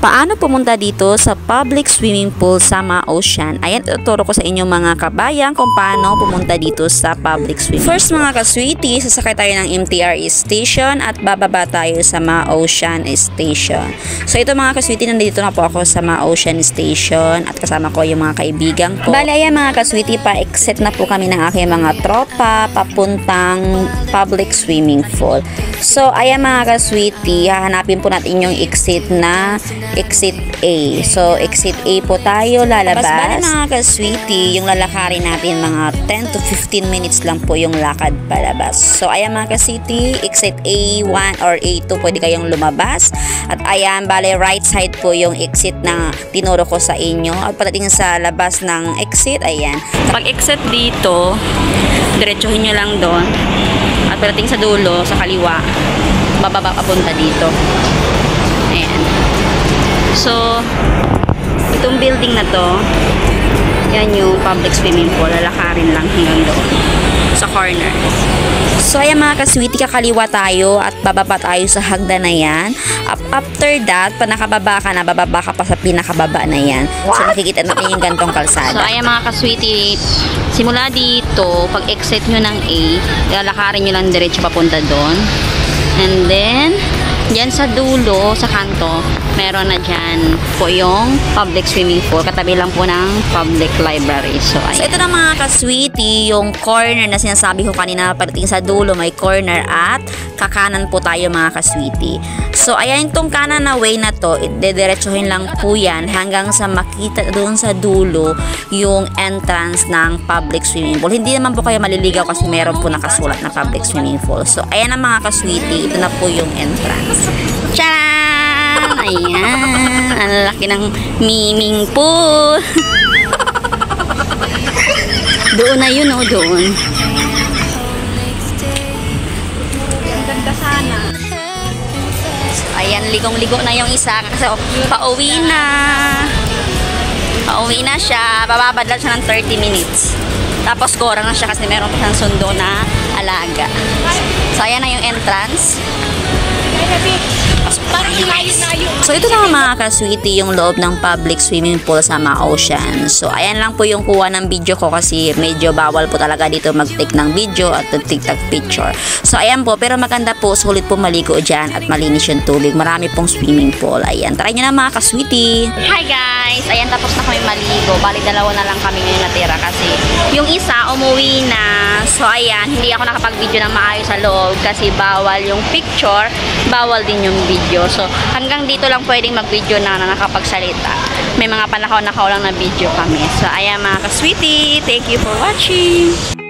Paano pumunta dito sa public swimming pool sa Ocean? Ayan, tuturo ko sa inyo mga kabayan kung paano pumunta dito sa public swimming pool. First mga ka-sweetie, sasakay tayo ng MTR station at bababa tayo sa Ocean station. So ito mga ka-sweetie, nandito na po ako sa Ocean station at kasama ko yung mga kaibigan ko. Bale, ayan mga ka-sweetie, pa-exit na po kami ng aking mga tropa papuntang public swimming pool. So ayan mga ka-sweetie, hahanapin po natin yung exit na exit A. So, exit A po tayo lalabas. Bale mga ka-sweetie, yung lalakarin natin mga 10 to 15 minutes lang po yung lakad palabas. So, ayan mga ka-sweetie, exit A1 or A2 pwede kayong lumabas. At ayan, bale right side po yung exit na tinuro ko sa inyo. At pagdating sa labas ng exit, ayan. Pag exit dito, diretsuhin nyo lang doon. At pagdating sa dulo, sa kaliwa, bababa papunta dito. Ayan. So, itong building na to, yan yung public swimming pool. Lalakarin lang hanggang doon sa corner. So, ayan mga ka-sweetie, kakaliwa tayo at bababa tayo sa hagdan na yan. After that, pag nakababa ka na, bababa ka pa sa pinakababa na yan. So, nakikita natin yung gantong kalsada. So, ayan mga ka-sweetie, simula dito, pag exit nyo ng A, lalakarin nyo lang diretso papunta doon. And then, dyan sa dulo, sa kanto, meron na dyan po yung public swimming pool. Katabi lang po ng public library. So, ayan. So ito na mga ka-sweetie, yung corner na sinasabi ko kanina, pagdating sa dulo, may corner at kakanan po tayo mga ka-sweetie. So, ayan itong kanan na way na to, dediretsuhin lang po yan hanggang sa makita doon sa dulo yung entrance ng public swimming pool. Hindi naman po kayo maliligaw kasi meron po nakasulat na public swimming pool. So, ayan na mga ka-sweetie, ito na po yung entrance. Tcharan! Ayan, ang laki ng miming pool. Doon na yun, oh, doon. Ang ganda sana. So, ayan, ligong-ligo na yung isa kasi oh, pauwi na. Pauwi na siya. Bababad lang siya ng 30 minutes. Tapos korang na siya kasi meron pa siyang sundo na alaga. So, ayan na yung entrance. So ito na mga ka-sweetie yung loob ng public swimming pool sa Ocean. So ayan lang po yung kuha ng video ko kasi medyo bawal po talaga dito mag-take ng video at mag-take picture. So ayan po, pero maganda po, sulit po maligo dyan at malinis yung tubig. Marami pong swimming pool. Ayan, try nyo na mga ka-sweetie. Hi guys! Ayan, tapos na kami maligo. Bali dalawa na lang kami ngayon natira kasi yung isa umuwi na. So ayan, hindi ako nakapag-video ng maayos sa loob kasi bawal yung picture, bawal din yung video. So hanggang dito lang pwedeng mag-video na nakapagsalita. May mga panakaw-nakaw lang na video kami. So ayan mga ka-sweetie, thank you for watching.